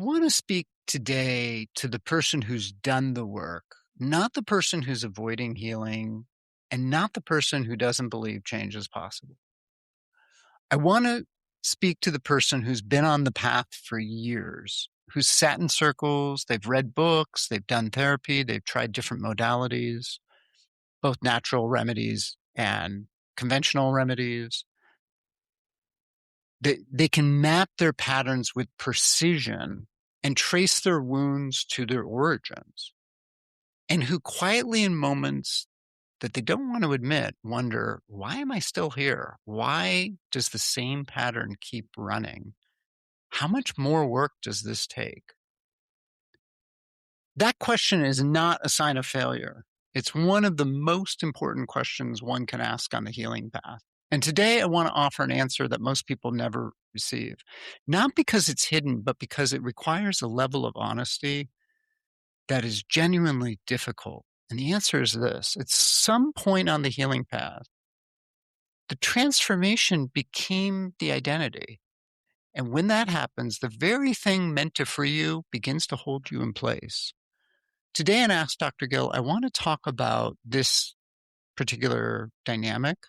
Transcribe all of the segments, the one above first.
want to speak today to the person who's done the work, not the person who's avoiding healing, and not the person who doesn't believe change is possible. I want to speak to the person who's been on the path for years, who's sat in circles, they've read books, they've done therapy, they've tried different modalities, both natural remedies and conventional remedies. They can map their patterns with precision and trace their wounds to their origins, and who quietly, in moments that they don't want to admit, wonder, why am I still here? Why does the same pattern keep running? How much more work does this take? That question is not a sign of failure. It's one of the most important questions one can ask on the healing path. And today I want to offer an answer that most people never receive, not because it's hidden, but because it requires a level of honesty that is genuinely difficult. And the answer is this: at some point on the healing path, the transformation became the identity. And when that happens, the very thing meant to free you begins to hold you in place. Today on Ask Dr. Gill, I want to talk about this particular dynamic.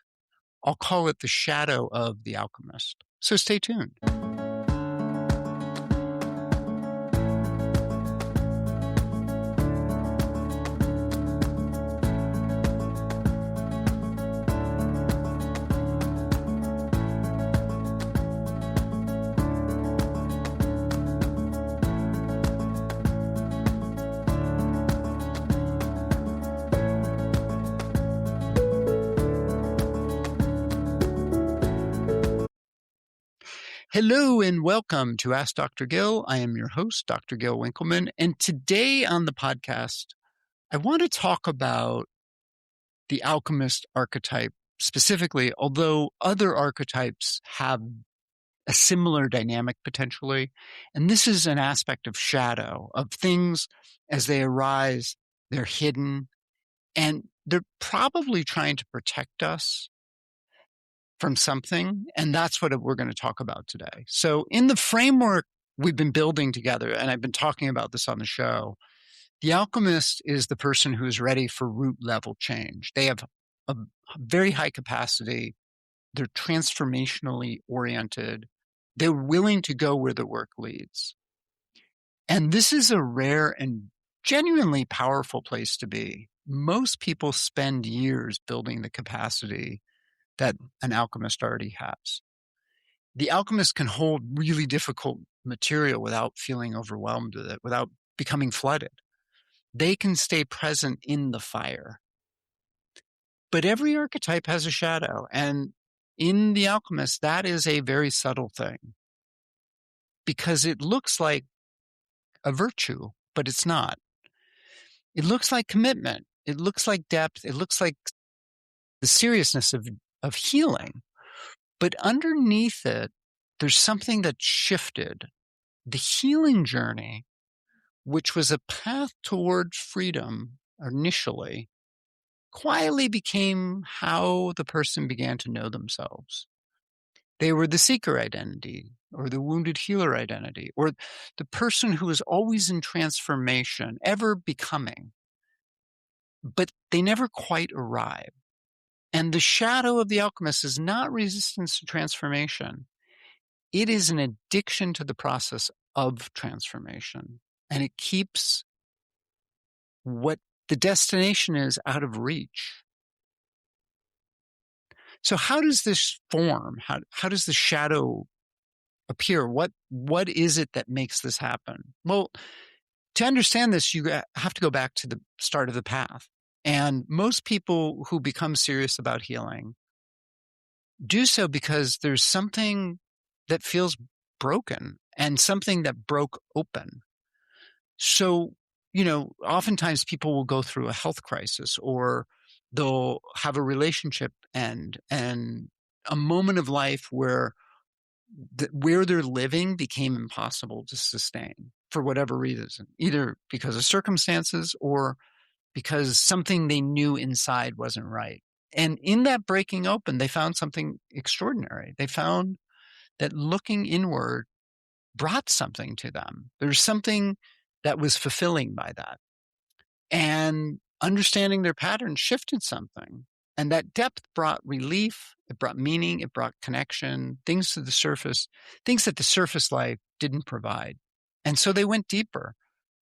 I'll call it the shadow of the alchemist. So stay tuned. Hello and welcome to Ask Dr. Gill. I am your host, Dr. Gil Winkleman. And today on the podcast, I want to talk about the alchemist archetype specifically, although other archetypes have a similar dynamic potentially. And this is an aspect of shadow, of things as they arise, they're hidden, and they're probably trying to protect us from something, and that's what we're going to talk about today. So in the framework we've been building together, and I've been talking about this on the show, the alchemist is the person who's ready for root level change. They have a very high capacity. They're transformationally oriented. They're willing to go where the work leads. And this is a rare and genuinely powerful place to be. Most people spend years building the capacity that an alchemist already has. The alchemist can hold really difficult material without feeling overwhelmed with it, without becoming flooded. They can stay present in the fire. But every archetype has a shadow, and in the alchemist, that is a very subtle thing, because it looks like a virtue, but it's not. It looks like commitment. It looks like depth. It looks like the seriousness of healing. But underneath it, there's something that shifted. The healing journey, which was a path towards freedom initially, quietly became how the person began to know themselves. They were the seeker identity, or the wounded healer identity, or the person who is always in transformation, ever becoming. But they never quite arrive. And the shadow of the alchemist is not resistance to transformation. It is an addiction to the process of transformation. And it keeps what the destination is out of reach. So how does this form? How does the shadow appear? What is it that makes this happen? Well, to understand this, you have to go back to the start of the path. And most people who become serious about healing do so because there's something that feels broken and something that broke open. So, oftentimes people will go through a health crisis, or they'll have a relationship end, and a moment of life where they're living became impossible to sustain for whatever reason, either because of circumstances or because something they knew inside wasn't right. And in that breaking open, they found something extraordinary. They found that looking inward, brought something to them. There's something that was fulfilling by that. And understanding their pattern shifted something. And that depth brought relief, it brought meaning, it brought connection, things to the surface, things that the surface life didn't provide. And so they went deeper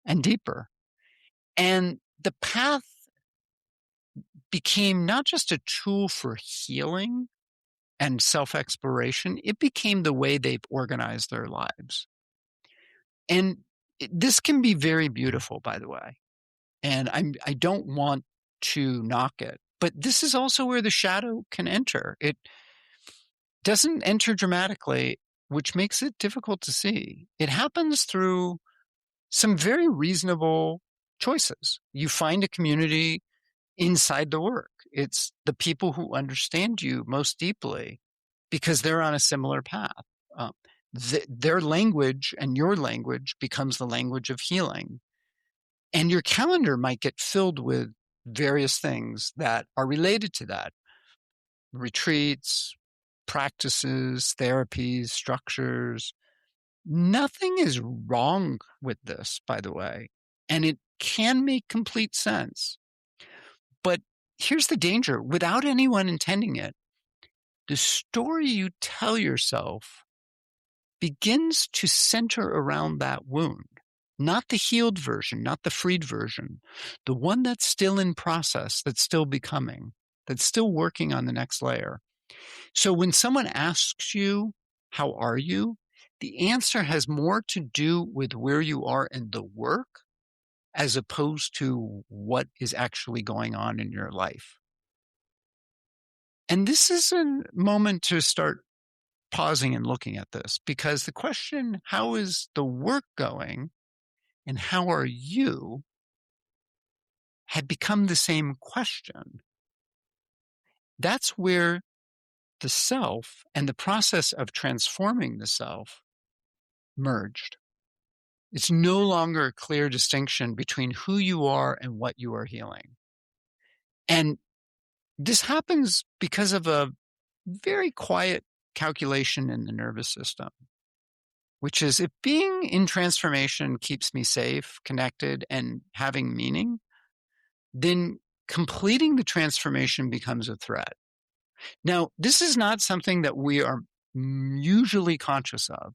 and deeper. And the path became not just a tool for healing and self-exploration, it became the way they've organized their lives. And this can be very beautiful, by the way. And I don't want to knock it, but this is also where the shadow can enter. It doesn't enter dramatically, which makes it difficult to see. It happens through some very reasonable choices. You find a community inside the work. It's the people who understand you most deeply because they're on a similar path. Um, their language and your language becomes the language of healing. And your calendar might get filled with various things that are related to that. Retreats, practices, therapies, structures. Nothing is wrong with this, by the way. And it can make complete sense. But here's the danger. Without anyone intending it, the story you tell yourself begins to center around that wound. Not the healed version, not the freed version, the one that's still in process, that's still becoming, that's still working on the next layer. So when someone asks you, how are you? The answer has more to do with where you are in the work as opposed to what is actually going on in your life. And this is a moment to start pausing and looking at this, because the question, how is the work going and how are you, had become the same question. That's where the self and the process of transforming the self merged. It's no longer a clear distinction between who you are and what you are healing. And this happens because of a very quiet calculation in the nervous system, which is if being in transformation keeps me safe, connected, and having meaning, then completing the transformation becomes a threat. Now, this is not something that we are usually conscious of,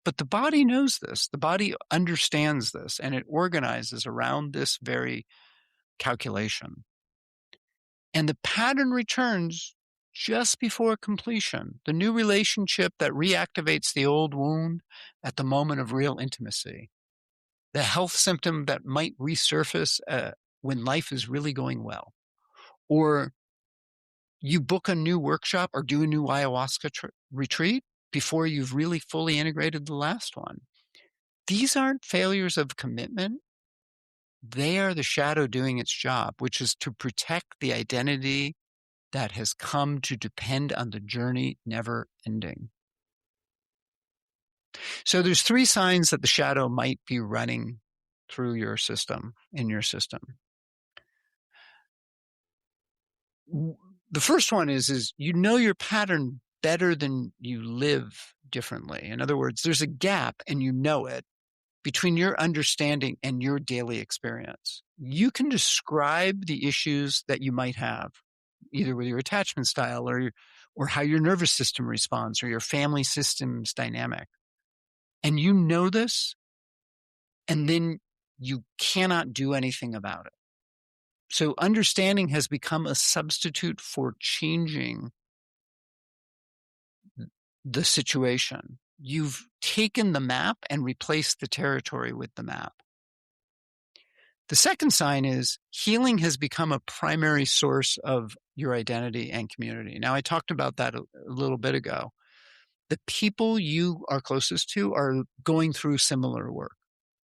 but the body knows this. The body understands this, and it organizes around this very calculation. And the pattern returns just before completion, the new relationship that reactivates the old wound at the moment of real intimacy, the health symptom that might resurface when life is really going well, or you book a new workshop or do a new ayahuasca retreat before you've really fully integrated the last one. These aren't failures of commitment. They are the shadow doing its job, which is to protect the identity that has come to depend on the journey never ending. So there's 3 signs that the shadow might be running through your system, in your system. The first one is you know your pattern better than you live differently. In other words, there's a gap, and you know it, between your understanding and your daily experience. You can describe the issues that you might have, either with your attachment style or how your nervous system responds or your family system's dynamic. And you know this, and then you cannot do anything about it. So understanding has become a substitute for changing the situation. You've taken the map and replaced the territory with the map. The second sign is healing has become a primary source of your identity and community. Now, I talked about that a little bit ago. The people you are closest to are going through similar work,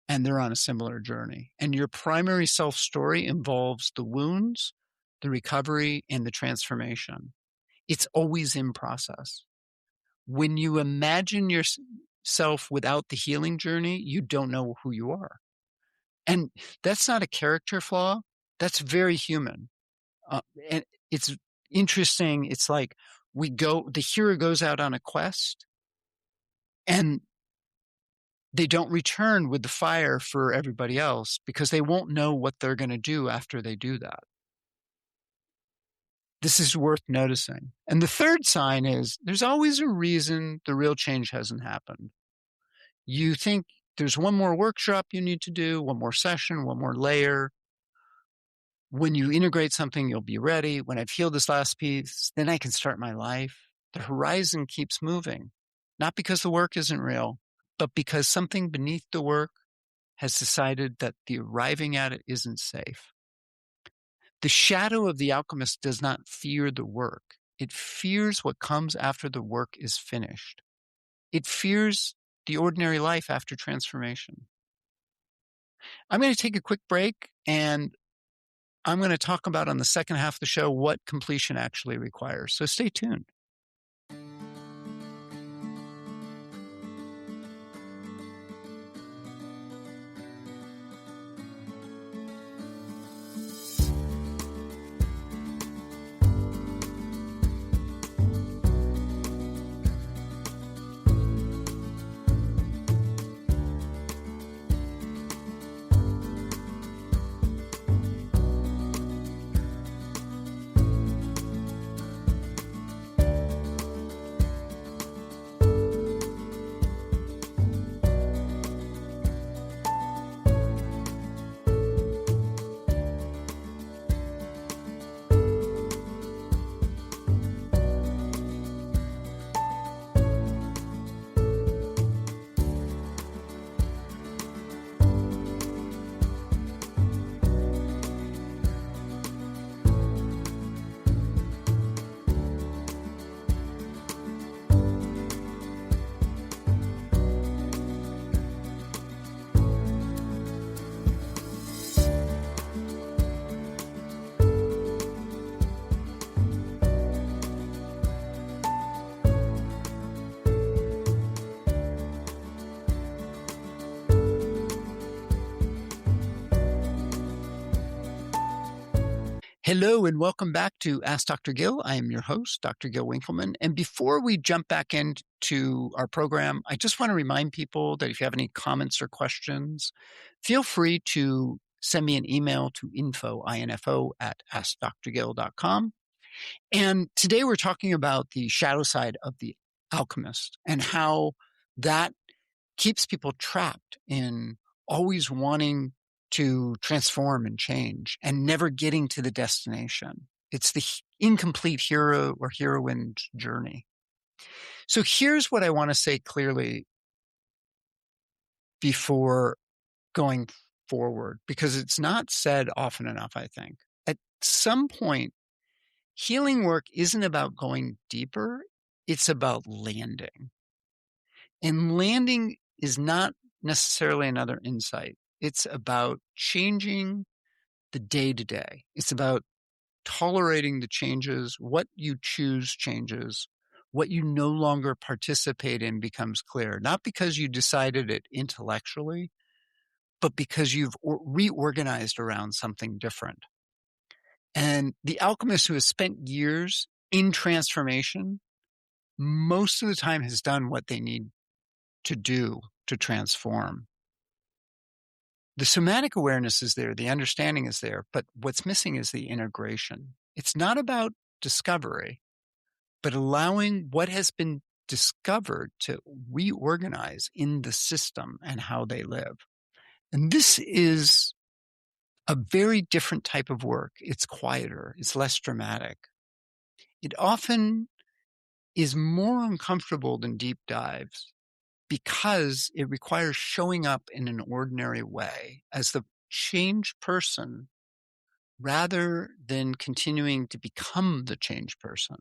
and they're on a similar journey. And your primary self-story involves the wounds, the recovery, and the transformation. It's always in process. When you imagine yourself without the healing journey, you don't know who you are. And that's not a character flaw. That's very human. And it's interesting. It's like the hero goes out on a quest, and They don't return with the fire for everybody else because they won't know what they're going to do after they do that. This is worth noticing. And the third sign is there's always a reason the real change hasn't happened. You think there's one more workshop you need to do, one more session, one more layer. When you integrate something, you'll be ready. When I've healed this last piece, then I can start my life. The horizon keeps moving, not because the work isn't real, but because something beneath the work has decided that the arriving at it isn't safe. The shadow of the alchemist does not fear the work. It fears what comes after the work is finished. It fears the ordinary life after transformation. I'm going to take a quick break, and I'm going to talk about on the second half of the show what completion actually requires. So stay tuned. Hello and welcome back to Ask Dr. Gill. I am your host, Dr. Gill Winkleman. And before we jump back into our program, I just want to remind people that if you have any comments or questions, feel free to send me an email to info at askdrgill.com. And today we're talking about the shadow side of the alchemist and how that keeps people trapped in always wanting to transform and change and never getting to the destination. It's the incomplete hero or heroine's journey. So here's what I want to say clearly before going forward, because it's not said often enough, I think. At some point, healing work isn't about going deeper, it's about landing. And landing is not necessarily another insight. It's about changing the day-to-day. It's about tolerating the changes. What you choose changes. What you no longer participate in becomes clear, not because you decided it intellectually, but because you've reorganized around something different. And the alchemist who has spent years in transformation, most of the time has done what they need to do to transform. The somatic awareness is there, the understanding is there, but what's missing is the integration. It's not about discovery, but allowing what has been discovered to reorganize in the system and how they live. And this is a very different type of work. It's quieter, it's less dramatic. It often is more uncomfortable than deep dives, because it requires showing up in an ordinary way as the changed person rather than continuing to become the changed person.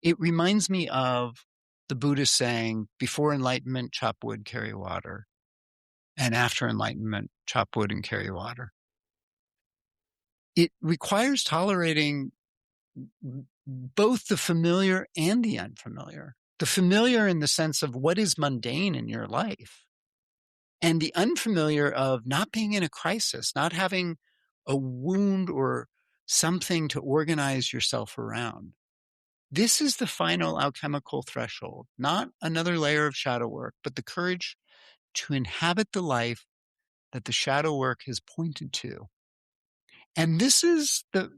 It reminds me of the Buddha saying, before enlightenment, chop wood, carry water. And after enlightenment, chop wood and carry water. It requires tolerating both the familiar and the unfamiliar. The familiar in the sense of what is mundane in your life, and the unfamiliar of not being in a crisis, not having a wound or something to organize yourself around. This is the final alchemical threshold, not another layer of shadow work, but the courage to inhabit the life that the shadow work has pointed to. And this is the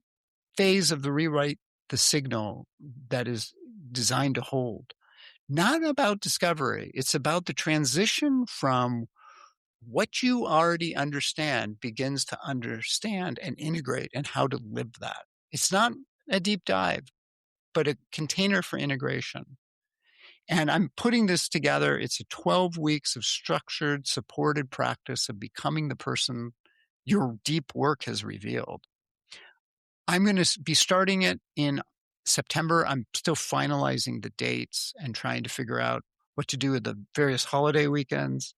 phase of the rewrite the signal that is designed to hold. Not about discovery. It's about the transition from what you already understand begins to understand and integrate and how to live that. It's not a deep dive, but a container for integration. And I'm putting this together. It's a 12 weeks of structured, supported practice of becoming the person your deep work has revealed. I'm going to be starting it in September. I'm still finalizing the dates and trying to figure out what to do with the various holiday weekends.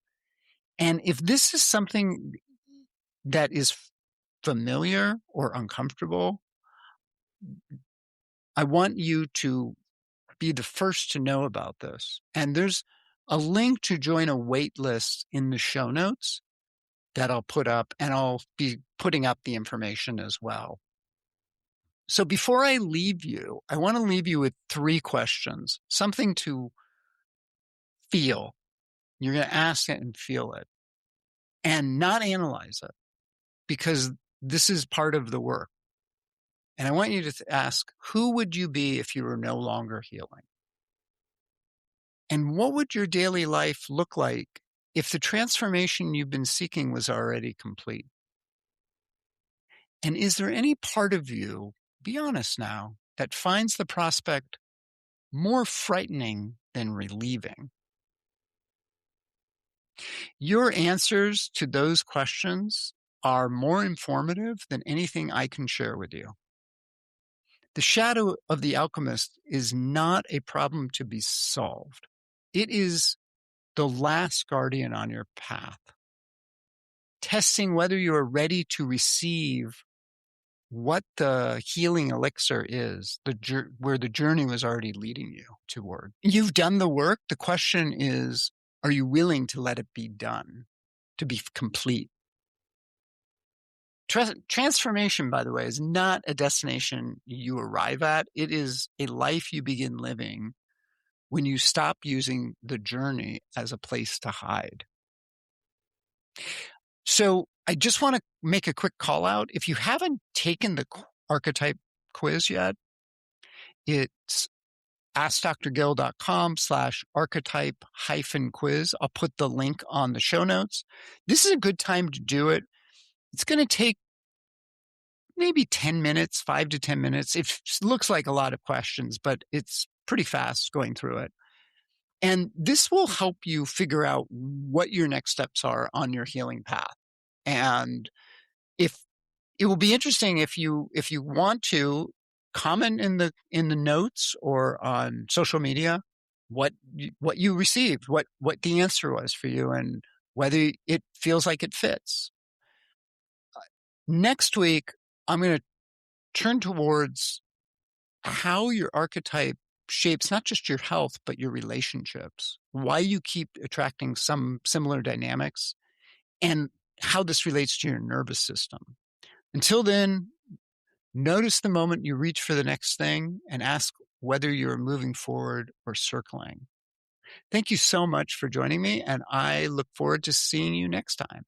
And if this is something that is familiar or uncomfortable, I want you to be the first to know about this. And there's a link to join a wait list in the show notes that I'll put up, and I'll be putting up the information as well. So before I leave you, I want to leave you with 3 questions, something to feel. You're going to ask it and feel it and not analyze it, because this is part of the work. And I want you to ask, who would you be if you were no longer healing? And what would your daily life look like if the transformation you've been seeking was already complete? And is there any part of you, be honest now, that finds the prospect more frightening than relieving? Your answers to those questions are more informative than anything I can share with you. The shadow of the alchemist is not a problem to be solved. It is the last guardian on your path, testing whether you are ready to receive what the healing elixir is, where the journey was already leading you toward. You've done the work. The question is, are you willing to let it be done, to be complete? Transformation, by the way, is not a destination you arrive at. It is a life you begin living when you stop using the journey as a place to hide. So I just want to make a quick call out. If you haven't taken the archetype quiz yet, it's askdrgill.com/archetype-quiz. I'll put the link on the show notes. This is a good time to do it. It's going to take maybe 10 minutes, 5 to 10 minutes. It looks like a lot of questions, but it's pretty fast going through it. And this will help you figure out what your next steps are on your healing path. And if it will be interesting if you want to comment in the notes or on social media what you received, what the answer was for you, and whether it feels like it fits. Next week, I'm going to turn towards how your archetype shapes not just your health, but your relationships, why you keep attracting some similar dynamics, and how this relates to your nervous system. Until then, notice the moment you reach for the next thing and ask whether you're moving forward or circling. Thank you so much for joining me, and I look forward to seeing you next time.